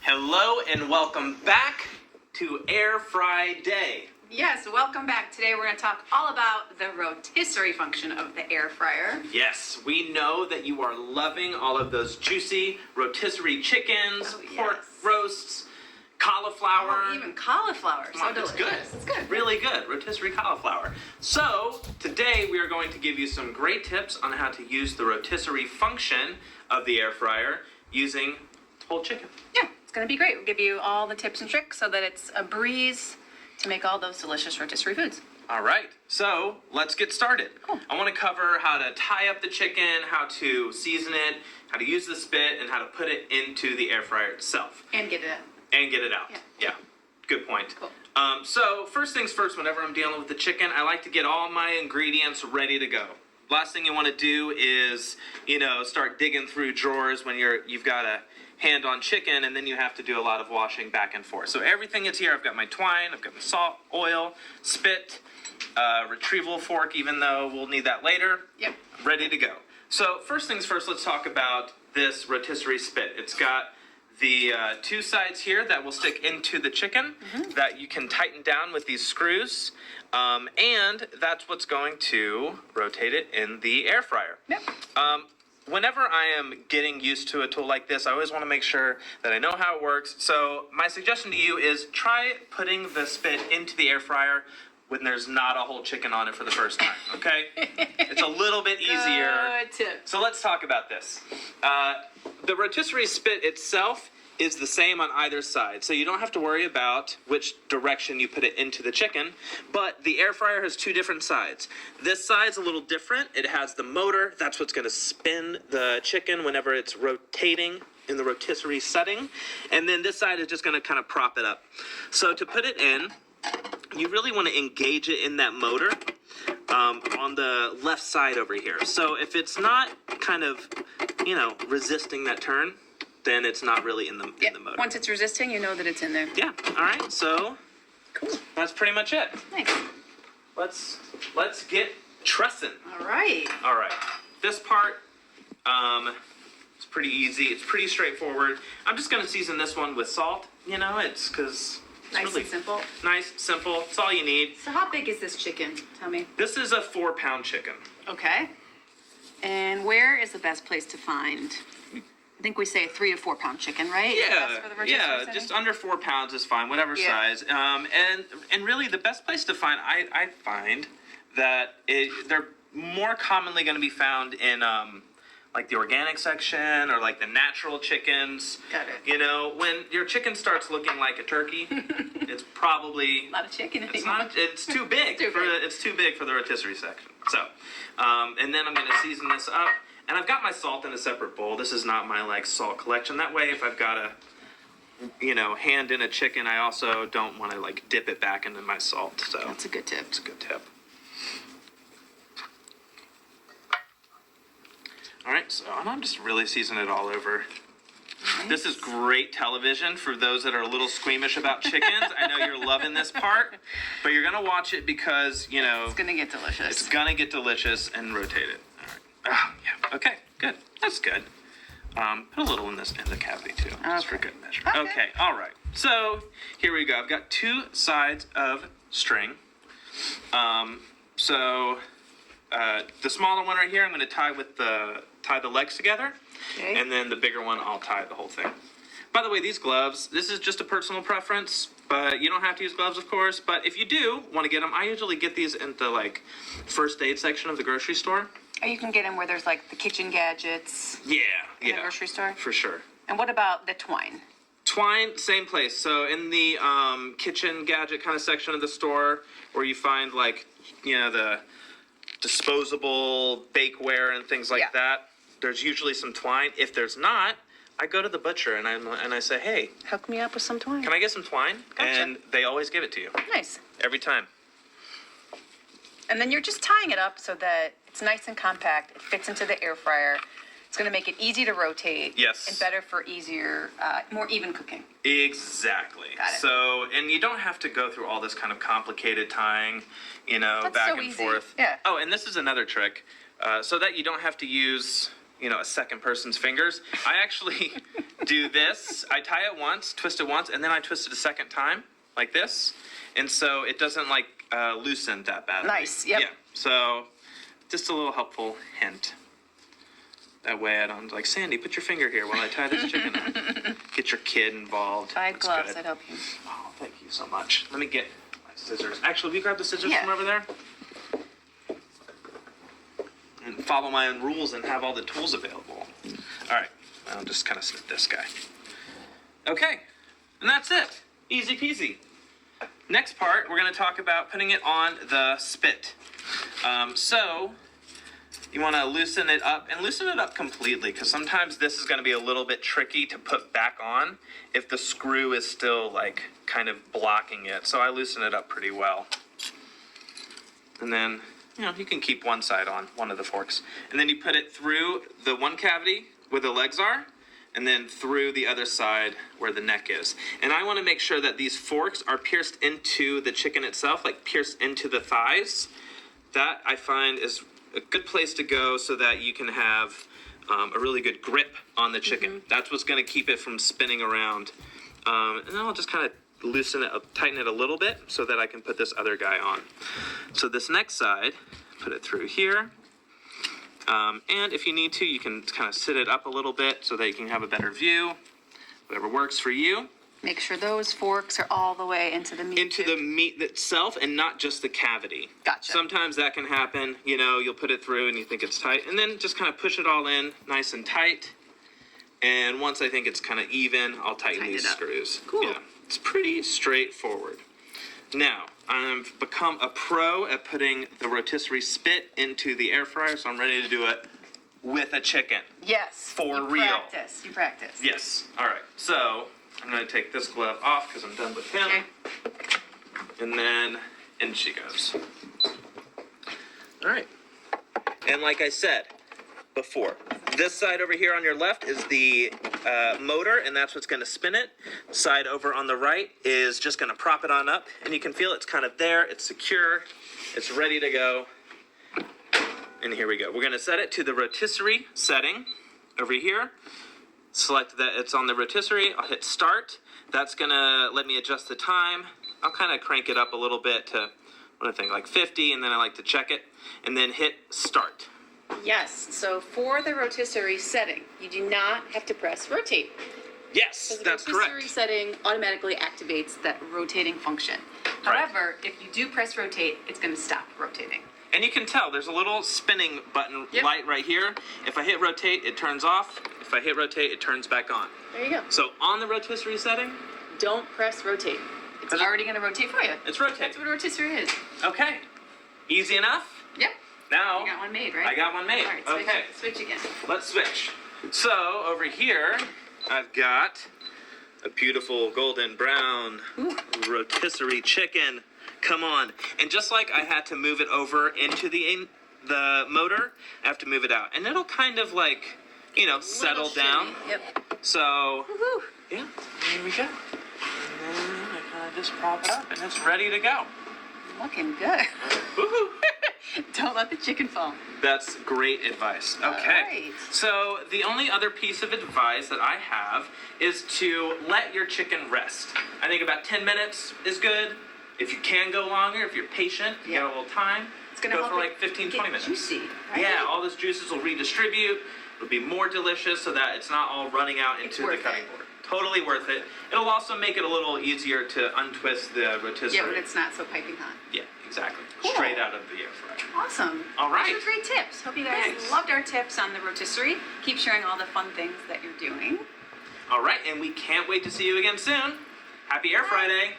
Hello and welcome back to Air Fry Day. Yes, welcome back. Today we're going to talk all about the rotisserie function of the air fryer. Yes, we know that you are loving all of those juicy rotisserie chickens, pork roasts, cauliflower. Oh, even cauliflower. So delicious. It's good. It's good. Really good. Rotisserie cauliflower. So, today we are going to give you some great tips on how to use the rotisserie function of the air fryer using whole chicken. Yeah, it's going to be great. We'll give you all the tips and tricks so that it's a breeze to make all those delicious rotisserie foods. All right, so let's get started. Cool. I want to cover how to tie up the chicken, how to season it, how to use the spit, and how to put it into the air fryer itself. And get it out. And get it out. Yeah. Good point. Cool. So first things first, whenever I'm dealing with the chicken, I like to get all my ingredients ready to go. Last thing you want to do is, start digging through drawers when you've got a hand on chicken, and then you have to do a lot of washing back and forth. So everything is here. I've got my twine, I've got my salt, oil, spit, retrieval fork, even though we'll need that later. Yep. Ready to go. So first things first, let's talk about this rotisserie spit. It's got the two sides here that will stick into the chicken that you can tighten down with these screws. And that's what's going to rotate it in the air fryer. Yep. Whenever I am getting used to a tool like this, I always want to make sure that I know how it works. So my suggestion to you is try putting the spit into the air fryer when there's not a whole chicken on it for the first time, okay? It's a little bit easier. Good tip. So let's talk about this. The rotisserie spit itself is the same on either side, so you don't have to worry about which direction you put it into the chicken, but the air fryer has two different sides. This side's a little different. It has the motor. That's what's going to spin the chicken whenever it's rotating in the rotisserie setting, and then this side is just going to kind of prop it up. So to put it in, you really want to engage it in that motor on the left side over here. So if it's not kind of, resisting that turn, then it's not really in the motor. Once it's resisting, you know that it's in there. Yeah. All right. So Cool. that's pretty much it. Nice. Let's get trussing. All right. All right. This part, it's pretty easy. It's pretty straightforward. I'm just gonna season this one with salt. It's because it's Nice really and simple. nice, simple. It's all you need. So how big is this chicken? Tell me. This is a 4-pound chicken. Okay. And where is the best place to find? I think we say 3 to 4 pound chicken, right? Is that best for the rotisserie setting? Just under 4 pounds is fine, whatever size. And really the best place to find, I find that they're more commonly going to be found in like the organic section or like the natural chickens. Got it. When your chicken starts looking like a turkey, it's probably A lot of chicken it's anymore. not. It's too big. It's too big for the rotisserie section. So, and then I'm going to season this up. And I've got my salt in a separate bowl. This is not my salt collection. That way, if I've got a hand in a chicken, I also don't want to dip it back into my salt. So That's a good tip. it's a good tip. All right, so I'm just really seasoning it all over. Nice. This is great television for those that are a little squeamish about chickens. I know you're loving this part, but you're gonna watch it because It's gonna get delicious. it's gonna get delicious and rotate it. All right. Yeah. Okay. Good. That's good. Put a little in the cavity too, just for good measure. Okay. All right. So here we go. I've got 2 sides of string. So the smaller one right here, I'm going to tie the legs together, Okay. and then the bigger one, I'll tie the whole thing. By the way, these gloves, this is just a personal preference, but you don't have to use gloves, of course. But if you do want to get them, I usually get these in the first aid section of the grocery store. Or you can get them where there's the kitchen gadgets Yeah, in the grocery store. for sure. And what about the twine? Twine, same place. So in the kitchen gadget kind of section of the store, where you find the disposable bakeware and things like that, there's usually some twine. If there's not, I go to the butcher and I say, hey, Hook me up with some twine. can I get some twine? Gotcha. And they always give it to you Nice. every time. And then you're just tying it up so that it's nice and compact. It fits into the air fryer. It's going to make it easy to rotate. Yes. And better for easier, more even cooking. Exactly. Got it. So, and you don't have to go through all this kind of complicated tying, That's back so and easy. forth. Yeah. Oh, and this is another trick, so that you don't have to use a second person's fingers. I actually do this. I tie it once, twist it once, and then I twist it a second time, like this. And so it doesn't loosen that badly. Nice, yep. Yeah, so just a little helpful hint. That way I don't, Sandy, put your finger here while I tie this chicken on. Get your kid involved. If I had That's gloves, good. I'd help you. Oh, thank you so much. Let me get my scissors. Actually, will you grab the scissors Yeah. from over there? And follow my own rules and have all the tools available. All right, I'll just kind of snip this guy. Okay, and that's it. Easy peasy. Next part, we're going to talk about putting it on the spit. So you want to loosen it up, and loosen it up completely, because sometimes this is going to be a little bit tricky to put back on if the screw is still kind of blocking it. So I loosen it up pretty well. And then, you can keep one side on, one of the forks. And then you put it through the one cavity where the legs are, and then through the other side where the neck is. And I want to make sure that these forks are pierced into the chicken itself, pierced into the thighs. That I find is a good place to go so that you can have a really good grip on the chicken. Mm-hmm. That's what's going to keep it from spinning around. And then I'll just kind of loosen it up, tighten it a little bit so that I can put this other guy on. So this next side, put it through here. And if you need to, you can kind of sit it up a little bit so that you can have a better view. Whatever works for you. Make sure those forks are all the way into the meat. Into the meat itself and not just the cavity. Gotcha. Sometimes that can happen. You'll put it through and you think it's tight. And then just kind of push it all in nice and tight. And once I think it's kind of even, I'll tighten these screws. Cool. Yeah, it's pretty straightforward. Now, I've become a pro at putting the rotisserie spit into the air fryer, so I'm ready to do it with a chicken. Yes. For real. You practice. Yes. All right. So I'm going to take this glove off because I'm done with him. Okay. And then in she goes. All right. And like I said before, this side over here on your left is the motor, and that's what's going to spin it. Side over on the right is just going to prop it on up, and you can feel it's kind of there. It's secure. It's ready to go. And here we go. We're going to set it to the rotisserie setting over here. Select that it's on the rotisserie. I'll hit start. That's going to let me adjust the time. I'll kind of crank it up a little bit to, 50, and then I like to check it. And then hit start. Yes. So for the rotisserie setting, you do not have to press rotate. Yes, that's The rotisserie correct. setting automatically activates that rotating function. Right. However, if you do press rotate, it's going to stop rotating. And you can tell there's a little spinning button Yep. light right here. If I hit rotate, it turns off. If I hit rotate, it turns back on. There you go. So on the rotisserie setting, Don't press rotate. It's Does it- already going to rotate for you. it's rotate. That's what a rotisserie is. Okay. Easy enough? Yep. Now, You got one made, right? I got one made. All right, switch, Okay. switch again. Let's switch. So over here, I've got a beautiful golden brown rotisserie chicken. Come on. And just like I had to move it over into the motor, I have to move it out. And it'll kind of settle Little down. shimmy. Yep. So, Woohoo. yeah, here we go. And then I kind of just prop it up and it's ready to go. Looking good. Woohoo! Don't let the chicken fall. That's great advice. Okay. right. So the only other piece of advice that I have is to let your chicken rest. I think about 10 minutes is good. If you can go longer, if you're patient, you Yeah. got a little time, It's going to go help for it 15, get 20 minutes. juicy, right? Yeah, all those juices will redistribute. It'll be more delicious so that it's not all running out It's into the worth cutting it. board. Totally worth it. It'll also make it a little easier to untwist the rotisserie. Yeah, when it's not so piping hot. Yeah, exactly. Cool. Straight out of the air fryer. Awesome. All right. Those are great tips. Hope you guys Thanks. loved our tips on the rotisserie. Keep sharing all the fun things that you're doing. All right, and we can't wait to see you again soon. Happy Air Friday.